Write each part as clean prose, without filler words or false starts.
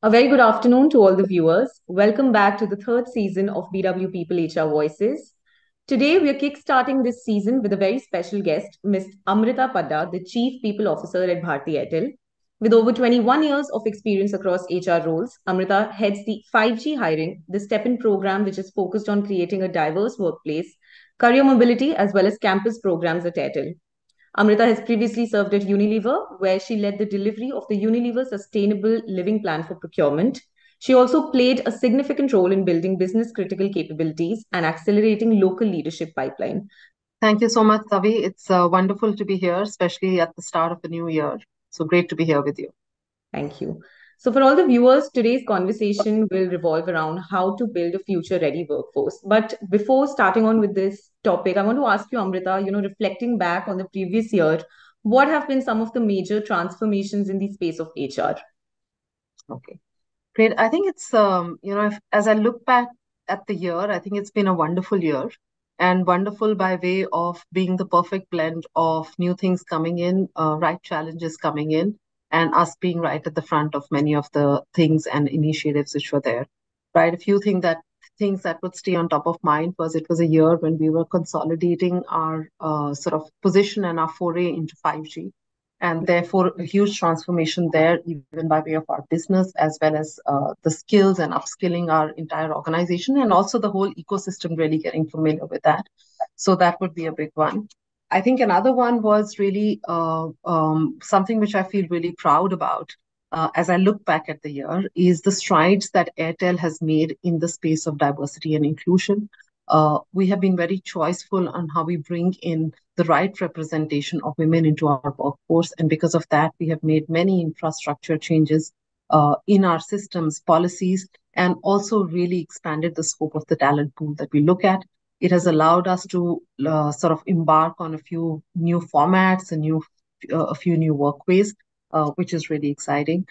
A very good afternoon to all the viewers. Welcome back to the third season of BW People HR Voices. Today, we are kickstarting this season with a very special guest, Ms. Amrita Padda, the Chief People Officer at Bharti Airtel. With over 21 years of experience across HR roles, Amrita heads the 5G hiring, the step in program, which is focused on creating a diverse workplace, career mobility, as well as campus programs at Airtel. Amrita has previously served at Unilever, where she led the delivery of the Unilever Sustainable Living Plan for procurement. She also played a significant role in building business critical capabilities and accelerating local leadership pipeline. Thank you so much, Savi. It's wonderful to be here, especially at the start of the new year. So great to be here with you. Thank you. So, for all the viewers, today's conversation will revolve around how to build a future ready workforce. But before starting on with this topic, I want to ask you, Amrita, reflecting back on the previous year, what have been some of the major transformations in the space of HR? Okay, great. I think it's, as I look back at the year, I think it's been a wonderful year and wonderful by way of being the perfect blend of new things coming in, right challenges coming in, and us being right at the front of many of the things and initiatives which were there. Right. A few things that would stay on top of mind was it was a year when we were consolidating our sort of position and our foray into 5G. And therefore, a huge transformation there, even by way of our business, as well as the skills and upskilling our entire organization, and also the whole ecosystem really getting familiar with that. So that would be a big one. I think another one was really something which I feel really proud about as I look back at the year is the strides that Airtel has made in the space of diversity and inclusion. We have been very choiceful on how we bring in the right representation of women into our workforce. And because of that, we have made many infrastructure changes in our systems, policies, and also really expanded the scope of the talent pool that we look at. It has allowed us to sort of embark on a few new formats and a few new workways, which is really exciting.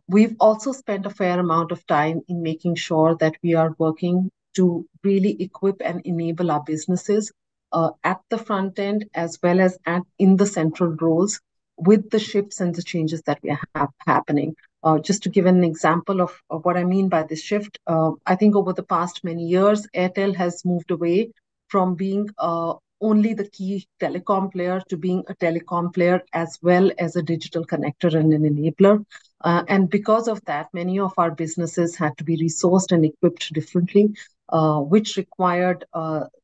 We've also spent a fair amount of time in making sure that we are working to really equip and enable our businesses at the front end as well as in the central roles with the shifts and the changes that we have happening. Just to give an example of what I mean by this shift, I think over the past many years, Airtel has moved away from being only the key telecom player to being a telecom player as well as a digital connector and an enabler. And because of that, many of our businesses had to be resourced and equipped differently, which required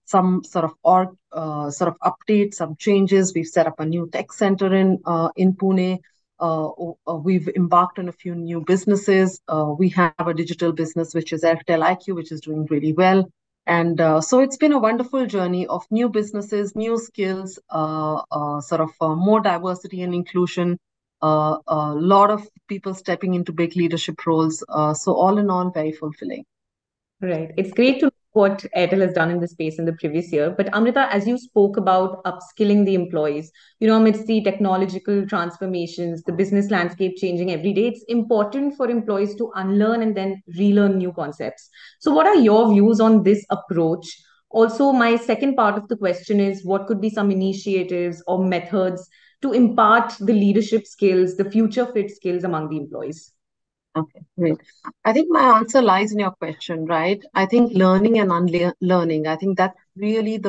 some sort of updates, some changes. We've set up a new tech center in Pune. We've embarked on a few new businesses. We have a digital business, which is Airtel IQ, which is doing really well. And so it's been a wonderful journey of new businesses, new skills, more diversity and inclusion, a lot of people stepping into big leadership roles. So all in all, very fulfilling. Right. It's great to know what Airtel has done in this space in the previous year. But Amrita, as you spoke about upskilling the employees, amidst the technological transformations, the business landscape changing every day, it's important for employees to unlearn and then relearn new concepts. So, what are your views on this approach? Also, my second part of the question is what could be some initiatives or methods to impart the leadership skills, the future fit skills among the employees? Okay, great. I think my answer lies in your question, right? I think learning and unlearning, I think that's really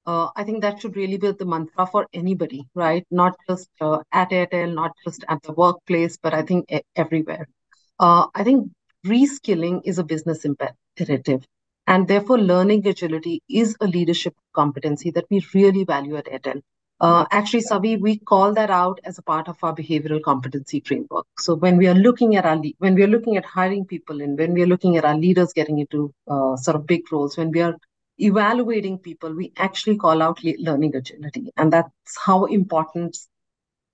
I think that should really be the mantra for anybody, right? Not just at Airtel, not just at the workplace, but I think everywhere. I think reskilling is a business imperative. And therefore, learning agility is a leadership competency that we really value at Airtel. Actually, Savi, we call that out as a part of our behavioral competency framework. So when we are looking at when we are looking at hiring people and when we are looking at our leaders getting into sort of big roles, when we are evaluating people, we actually call out learning agility, and that's how important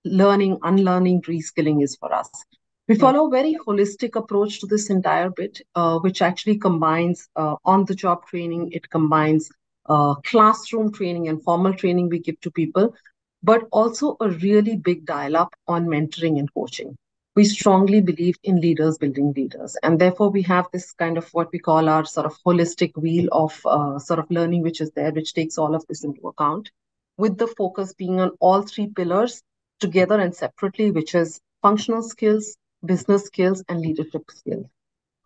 learning, unlearning, reskilling is for us. We follow a very holistic approach to this entire bit, which actually combines on-the-job training. It combines classroom training and formal training we give to people, but also a really big dial-up on mentoring and coaching. We strongly believe in leaders building leaders, and therefore we have this kind of what we call our sort of holistic wheel of sort of learning, which is there, which takes all of this into account, with the focus being on all three pillars together and separately, which is functional skills, business skills, and leadership skills.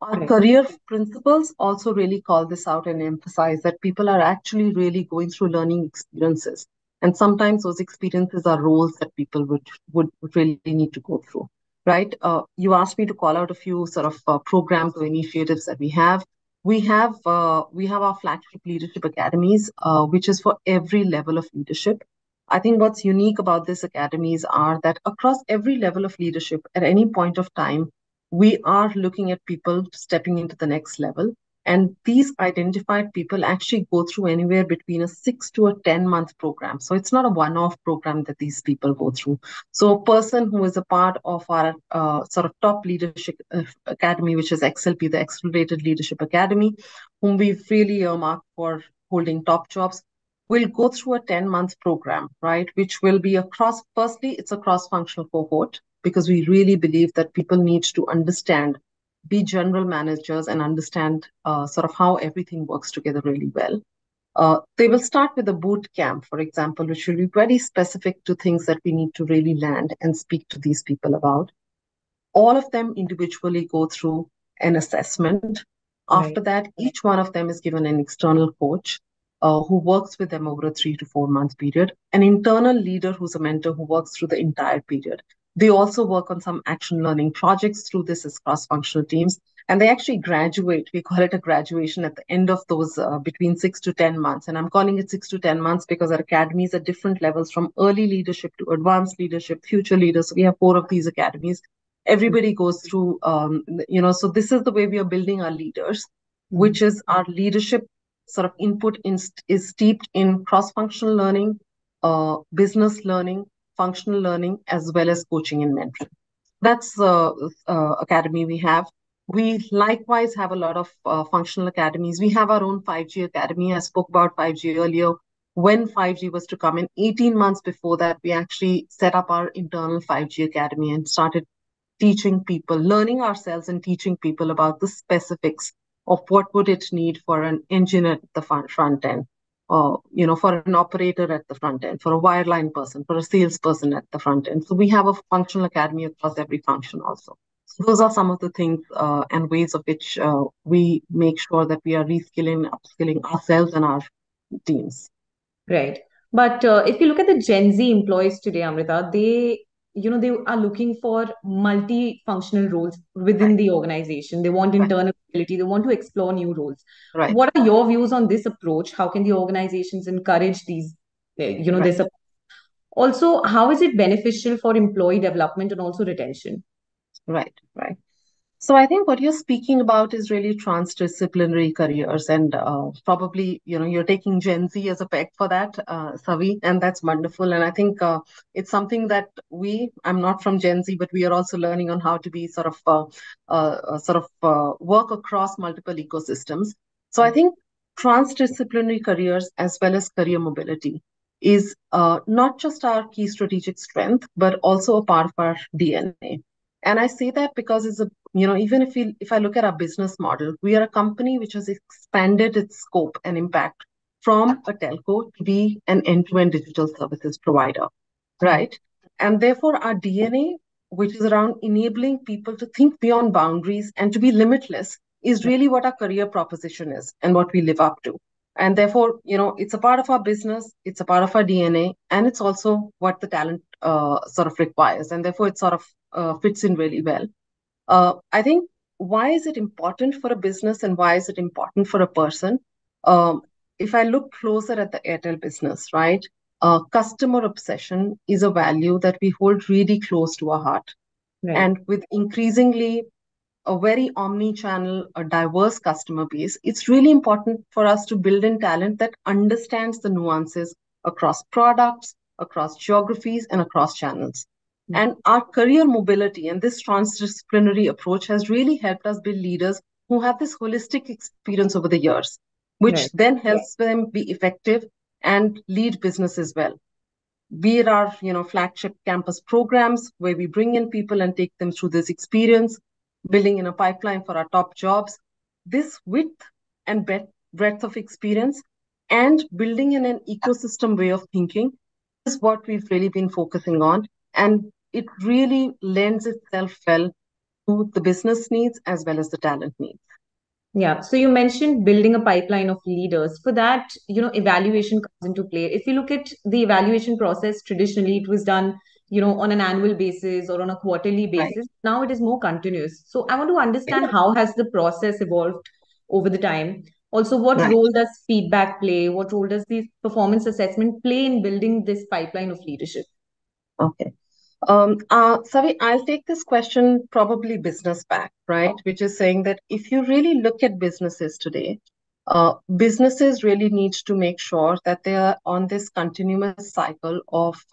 Our Right. career principles also really call this out and emphasize that people are actually really going through learning experiences. And sometimes those experiences are roles that people would really need to go through, right? You asked me to call out a few sort of programs or initiatives that we have. We have our flagship leadership academies, which is for every level of leadership. I think what's unique about these academies are that across every level of leadership at any point of time, we are looking at people stepping into the next level. And these identified people actually go through anywhere between a 6 to a 10 month program. So it's not a one off program that these people go through. So a person who is a part of our sort of top leadership academy, which is XLP, the Accelerated Leadership Academy, whom we've really earmarked for holding top jobs, will go through a 10-month program, right? Which will be across, firstly, it's a cross functional cohort because we really believe that people need to understand, be general managers and understand sort of how everything works together really well. They will start with a boot camp, for example, which will be very specific to things that we need to really land and speak to these people about. All of them individually go through an assessment. After Right. that, each one of them is given an external coach who works with them over a 3 to 4 month period, an internal leader who's a mentor who works through the entire period. They also work on some action learning projects through this as cross functional teams. And they actually graduate. We call it a graduation at the end of those between 6 to 10 months. And I'm calling it 6 to 10 months because our academies are different levels from early leadership to advanced leadership, future leaders. So we have 4 of these academies. Everybody goes through, so this is the way we are building our leaders, Mm. which is our leadership sort of input is steeped in cross-functional learning, business learning, functional learning, as well as coaching and mentoring. That's the academy we have. We likewise have a lot of functional academies. We have our own 5G academy. I spoke about 5G earlier. When 5G was to come in, 18 months before that, we actually set up our internal 5G academy and started teaching people, learning ourselves and teaching people about the specifics of what would it need for an engineer at the front end, or for an operator at the front end, for a wireline person, for a salesperson at the front end. So we have a functional academy across every function also. So those are some of the things and ways of which we make sure that we are reskilling, upskilling ourselves and our teams. Right. But if you look at the Gen Z employees today, Amrita, they are looking for multi-functional roles within Right, the organization. They want right, internal mobility. They want to explore new roles. right, What are your views on this approach? How can the organizations encourage right, this? Also, how is it beneficial for employee development and also retention? right. So I think what you're speaking about is really transdisciplinary careers, and probably you're taking Gen Z as a peg for that, Savi, and that's wonderful. And I think it's something that I'm not from Gen Z, but we are also learning on how to be work across multiple ecosystems. So I Right. think transdisciplinary careers as well as career mobility is not just our key strategic strength, but also a part of our DNA. And I say that because even if I look at our business model, we are a company which has expanded its scope and impact from a telco to be an end-to-end digital services provider, Right. right? And therefore, our DNA, which is around enabling people to think beyond boundaries and to be limitless, is really what our career proposition is and what we live up to. And therefore, it's a part of our business, it's a part of our DNA, and it's also what the talent sort of requires. And therefore, it sort of fits in really well. I think why is it important for a business and why is it important for a person? Um, if I look closer at the Airtel business, right, customer obsession is a value that we hold really close to our heart. Right. And with increasingly a very omni-channel, a diverse customer base, it's really important for us to build in talent that understands the nuances across products, across geographies, and across channels. Mm. And our career mobility and this transdisciplinary approach has really helped us build leaders who have this holistic experience over the years, which Right. then helps them be effective and lead businesses well. Be it our flagship campus programs where we bring in people and take them through this experience, building in a pipeline for our top jobs. This width and breadth of experience and building in an ecosystem way of thinking is what we've really been focusing on, and it really lends itself well to the business needs as well as the talent needs. Yeah. So you mentioned building a pipeline of leaders. For that, evaluation comes into play. If you look at the evaluation process, traditionally it was done, on an annual basis or on a quarterly Right. basis. Now it is more continuous. So I want to understand how has the process evolved over the time. Also, what Right. role does feedback play? What role does the performance assessment play in building this pipeline of leadership? Okay. Savi, I'll take this question probably business back, right? Which is saying that if you really look at businesses today, businesses really need to make sure that they are on this continuous cycle of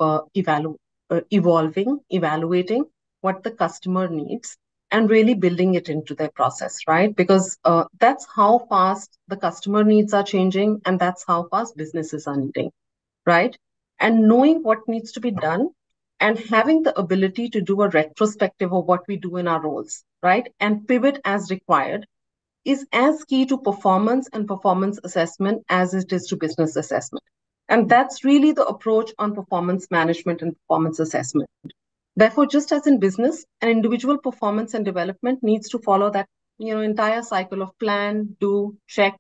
evaluating what the customer needs and really building it into their process, right? Because that's how fast the customer needs are changing and that's how fast businesses are needing, right? And knowing what needs to be done and having the ability to do a retrospective of what we do in our roles, right? And pivot as required is as key to performance and performance assessment as it is to business assessment. And that's really the approach on performance management and performance assessment. Therefore, just as in business, an individual performance and development needs to follow that entire cycle of plan, do, check,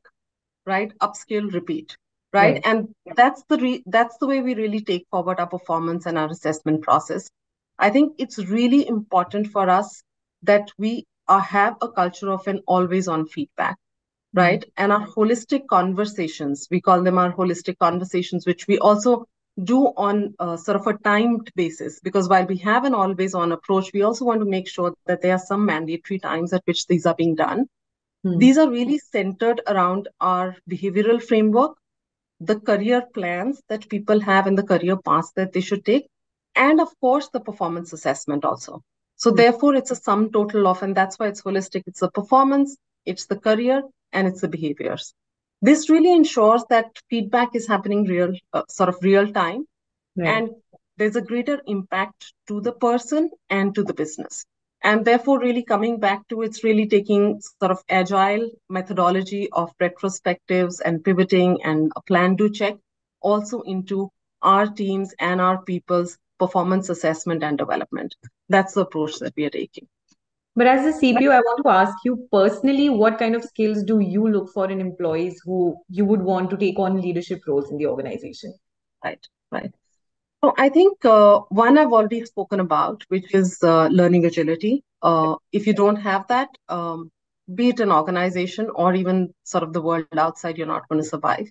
right? Upskill, repeat, right? Right. And that's the way we really take forward our performance and our assessment process. I think it's really important for us that we have a culture of an always on feedback, Mm. right? And our holistic conversations, we call them our holistic conversations, which we also do on sort of a timed basis, because while we have an always on approach, we also want to make sure that there are some mandatory times at which these are being done. Mm. These are really centered around our behavioral framework, the career plans that people have, and the career paths that they should take, and of course, the performance assessment also. So, Mm. therefore, it's a sum total of, and that's why it's holistic. It's the performance, it's the career, and it's the behaviors. This really ensures that feedback is happening sort of real time, Right. and there's a greater impact to the person and to the business. And therefore, really coming back to it's really taking sort of agile methodology of retrospectives and pivoting and a plan to check also into our teams and our people's performance assessment and development. That's the approach that we are taking. But as a CPO, I want to ask you personally, what kind of skills do you look for in employees who you would want to take on leadership roles in the organization? Right, right. So I think one I've already spoken about, which is learning agility. If you don't have that, be it an organization or even sort of the world outside, you're not going to survive.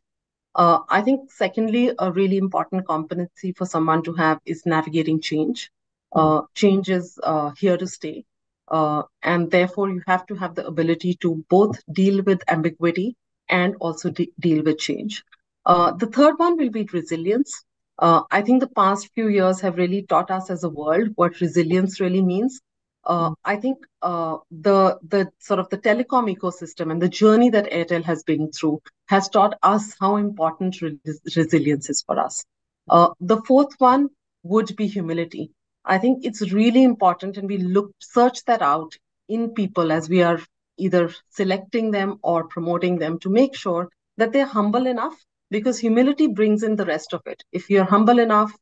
I think, secondly, a really important competency for someone to have is navigating change. Hmm. Change is here to stay. And therefore, you have to have the ability to both deal with ambiguity and also deal with change. The third one will be resilience. I think the past few years have really taught us as a world what resilience really means. Hmm. I think the sort of the telecom ecosystem and the journey that Airtel has been through has taught us how important resilience is for us. The fourth one would be humility. I think it's really important, and we search that out in people as we are either selecting them or promoting them to make sure that they're humble enough, because humility brings in the rest of it. If you're humble enough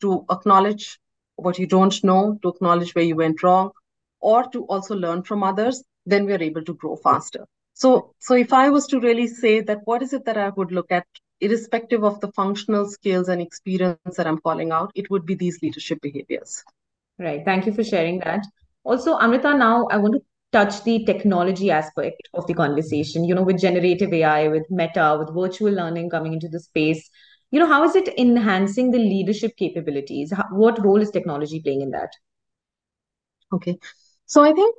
to acknowledge what you don't know, to acknowledge where you went wrong, or to also learn from others, then we're able to grow faster. So if I was to really say that what is it that I would look at, irrespective of the functional skills and experience that I'm calling out, it would be these leadership behaviors. Right. Thank you for sharing that. Also, Amrita, now I want to touch the technology aspect of the conversation, with generative AI, with Meta, with virtual learning coming into the space. How is it enhancing the leadership capabilities? What role is technology playing in that? Okay. So I think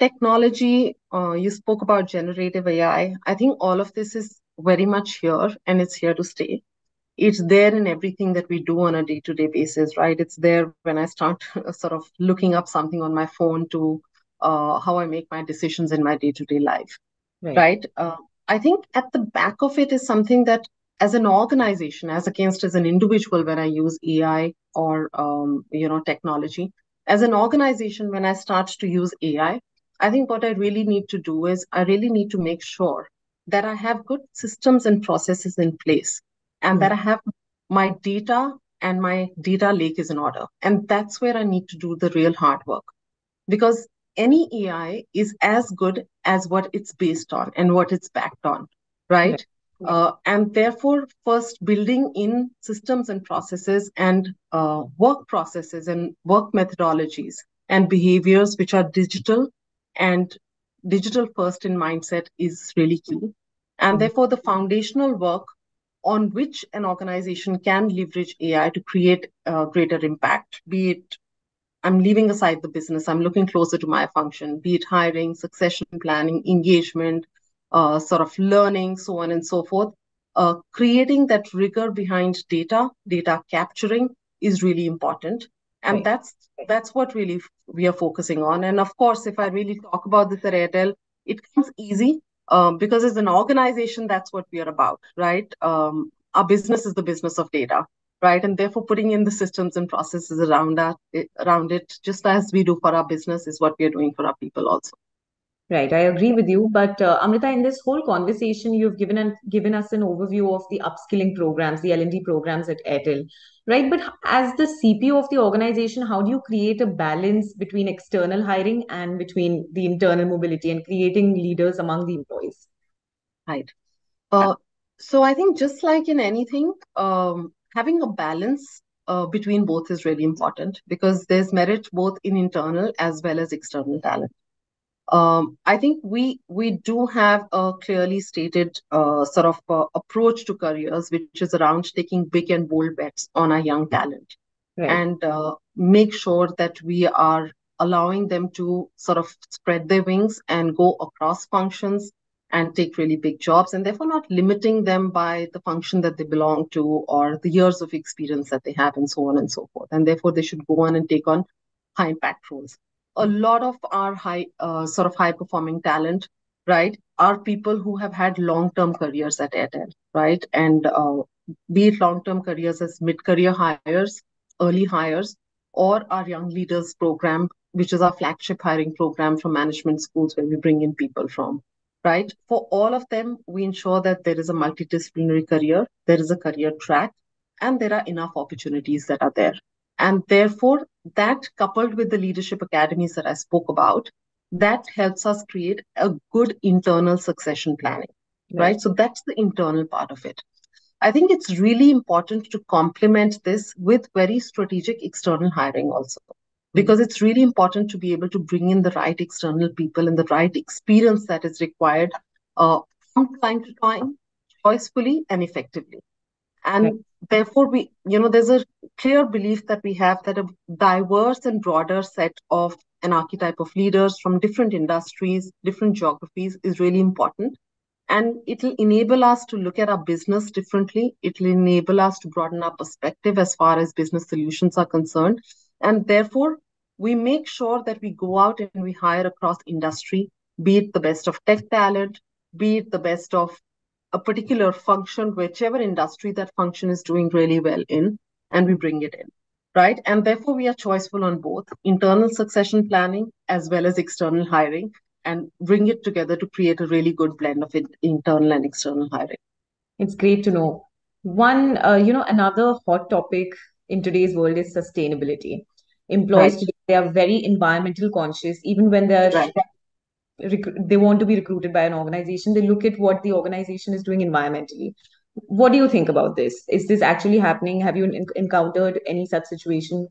technology, you spoke about generative AI. I think all of this is very much here and it's here to stay. It's there in everything that we do on a day-to-day basis, right? It's there when I start sort of looking up something on my phone to how I make my decisions in my day-to-day life, Right. right? I think at the back of it is something that, as an organization, as against as an individual, when I use AI or technology, as an organization, when I start to use I think what I really need to do is I really need to make sure that I have good systems and processes in place, and Hmm. that I have my data and my data lake is in order. And that's where I need to do the real hard work, because any AI is as good as what it's based on and what it's backed on, Right. right? And therefore, first building in systems and processes and work processes and work methodologies and behaviors which are digital and digital first in mindset is really key. And Mhm. therefore, the foundational work on which an organization can leverage AI to create greater impact, be it I'm leaving aside the business. I'm looking closer to my function, be it hiring, succession planning, engagement, sort of learning, so on and so forth. Creating that rigor behind data capturing is really important, and Right. that's what really we are focusing on. And of course, if I really talk about this at Airtel, it comes easy because as an organization, that's what we are about, right? Our business is the business of data, right? And therefore, putting in the systems and processes around it, just as we do for our business, is what we are doing for our people also. Right, I agree with you. But Amrita, in this whole conversation, you've given us an overview of the upskilling programs, the L&D programs at Airtel, right? But as the CPO of the organization, how do you create a balance between external hiring and between the internal mobility and creating leaders among the employees? Right. Uh, so I think just like in anything, having a balance between both is really important because there's merit both in internal as well as external talent. I think we do have a clearly stated sort of approach to careers, which is around taking big and bold bets on our young talent Right. and make sure that we are allowing them to sort of spread their wings and go across functions and take really big jobs, and therefore not limiting them by the function that they belong to or the years of experience that they have, and so on and so forth. And therefore, they should go on and take on high impact roles. A lot of our sort of high performing talent, right, are people who have had long term careers at Airtel, right? And be it long term careers as mid career hires, early hires, or our Young Leaders program, which is our flagship hiring program from management schools where we bring in people from, right? For all of them, we ensure that there is a multidisciplinary career, there is a career track, and there are enough opportunities that are there. And therefore, that coupled with the leadership academies that I spoke about, that helps us create a good internal succession planning, Right. right? So that's the internal part of it. I think it's really important to complement this with very strategic external hiring also, Mhm. because it's really important to be able to bring in the right external people and the right experience that is required uh, from time to time, choicefully and effectively. Right. And therefore, there's a clear belief that we have that a diverse and broader set of an archetype of leaders from different industries, different geographies is really important, and it'll enable us to look at our business differently. It'll enable us to broaden our perspective as far as business solutions are concerned. And therefore, we make sure that we go out and we hire across industry, be it the best of tech talent, be it the best of a particular function, whichever industry that function is doing really well in, and we bring it in. Right. And therefore, we are choiceful on both internal succession planning as well as external hiring and bring it together to create a really good blend of internal and external hiring. It's great to know. Another hot topic in today's world is sustainability. Employees Right, today, they are very environmental conscious, even when right. they want to be recruited by an organization, they look at what the organization is doing environmentally. What do you think about this? Is this actually happening? Have you encountered any such situation?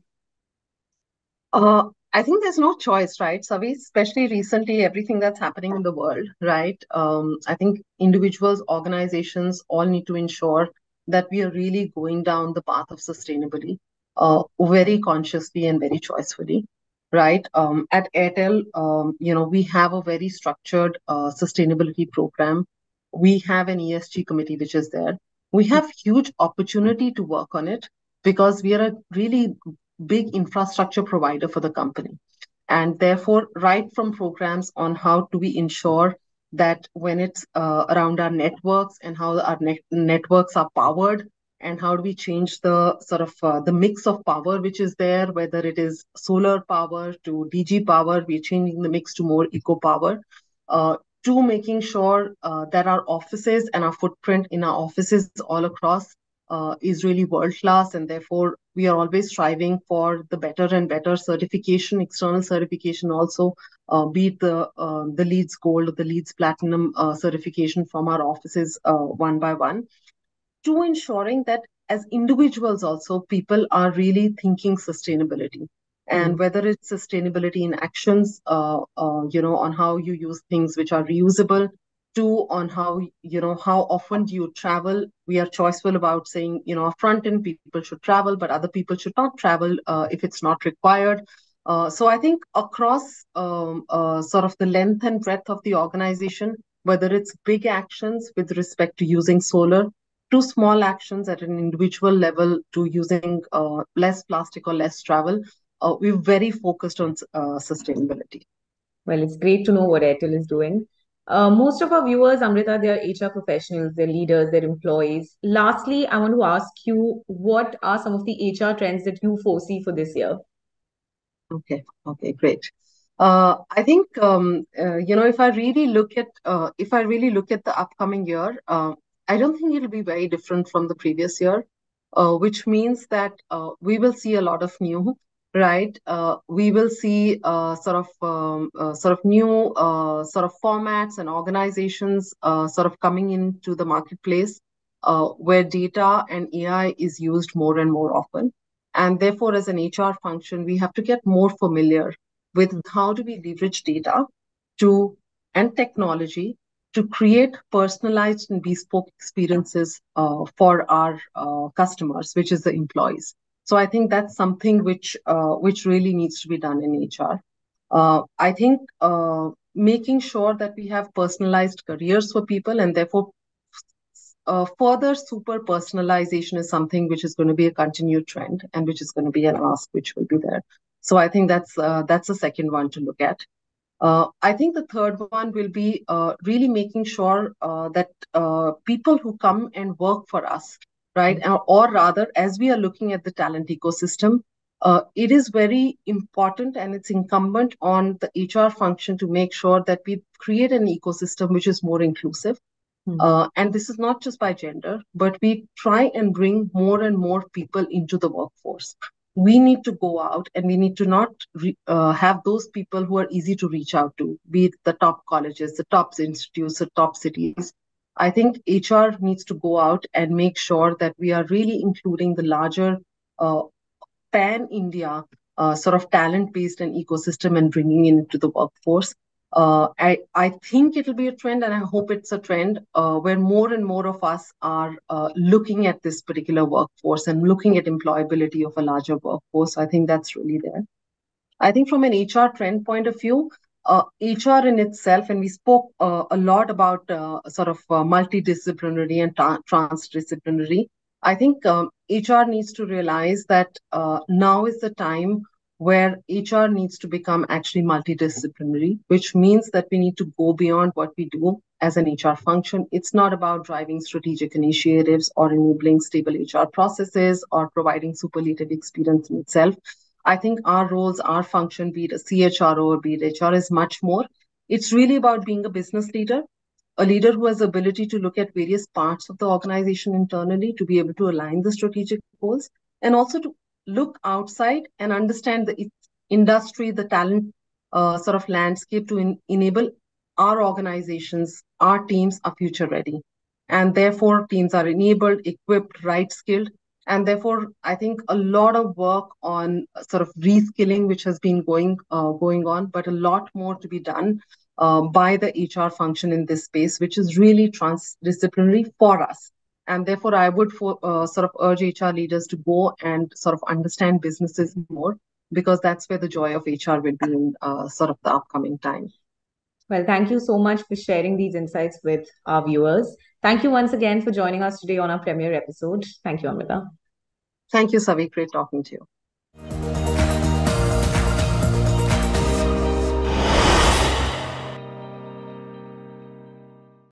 I think there's no choice, right, Savi? Especially recently, everything that's happening in the world, right? I think individuals, organizations all need to ensure that we are really going down the path of sustainability, very consciously and very choicefully, right? At Airtel, we have a very structured sustainability program. We have an ESG committee which is there. We have huge opportunity to work on it because we are a really big infrastructure provider for the company. And therefore, right from programs on how do we ensure that when it's around our networks and how our networks are powered, and how do we change the sort of the mix of power which is there, whether it is solar power to DG power, we're changing the mix to more eco power, uh, to making sure that our offices and our footprint in our offices all across is really world class, and therefore we are always striving for the better and better certification, external certification also, be it the Leeds Gold or the Leeds Platinum certification from our offices one by one, to ensuring that as individuals also people are really thinking sustainability, Hmm. and whether it's sustainability in actions, on how you use things which are reusable, to on how, how often do you travel. We are choiceful about saying, front end people should travel, but other people should not travel if it's not required. So I think across sort of the length and breadth of the organization, whether it's big actions with respect to using solar, to small actions at an individual level, to using less plastic or less travel, we're very focused on sustainability. Well, it's great to know what Airtel is doing. Most of our viewers, Amrita, they're HR professionals, they're leaders, they're employees. Lastly, I want to ask you, what are some of the HR trends that you foresee for this year? Okay, great. I think if I really look at the upcoming year, I don't think it'll be very different from the previous year, which means that we will see a lot of new, right? We will see sort of new sort of formats and organizations sort of coming into the marketplace, where data and AI is used more and more often. And therefore, as an HR function, we have to get more familiar with how do we leverage data to and technology to create personalized and bespoke experiences for our customers, which is the employees. So I think that's something which really needs to be done in HR. I think making sure that we have personalized careers for people, and therefore further super personalization is something which is going to be a continued trend, and which is going to be an ask which will be there. So I think that's the second one to look at. I think the third one will be really making sure that people who come and work for us, right, or rather, as we are looking at the talent ecosystem, it is very important and it's incumbent on the HR function to make sure that we create an ecosystem which is more inclusive. Hmm. And this is not just by gender, but we try and bring more and more people into the workforce. We need to go out and we need to not have those people who are easy to reach out to, be it the top colleges, the top institutes, the top cities. I think HR needs to go out and make sure that we are really including the larger uh, pan India sort of talent based and ecosystem and bringing it into the workforce. I think it'll be a trend, and I hope it's a trend where more and more of us are looking at this particular workforce and looking at employability of a larger workforce. I think that's really there. I think from an HR trend point of view, HR in itself, and we spoke a lot about sort of multidisciplinary and transdisciplinary. I think HR needs to realize that now is the time where HR needs to become actually multidisciplinary, which means that we need to go beyond what we do as an HR function. It's not about driving strategic initiatives or enabling stable HR processes or providing superlative experience in itself. I think our roles, our function, be it a CHRO or be it HR, is much more. It's really about being a business leader, a leader who has the ability to look at various parts of the organization internally to be able to align the strategic goals, and also to look outside and understand the industry, the talent sort of landscape to enable our organizations, our teams are future ready. And therefore, teams are enabled, equipped, right skilled, and therefore I think a lot of work on sort of reskilling which has been going on, but a lot more to be done by the HR function in this space, which is really transdisciplinary for us. And therefore I would sort of urge HR leaders to go and sort of understand businesses more, because that's where the joy of HR will be in sort of the upcoming time. Well, thank you so much for sharing these insights with our viewers. Thank you once again for joining us today on our premiere episode. Thank you, Amrita. Thank you, Savi. Great talking to you.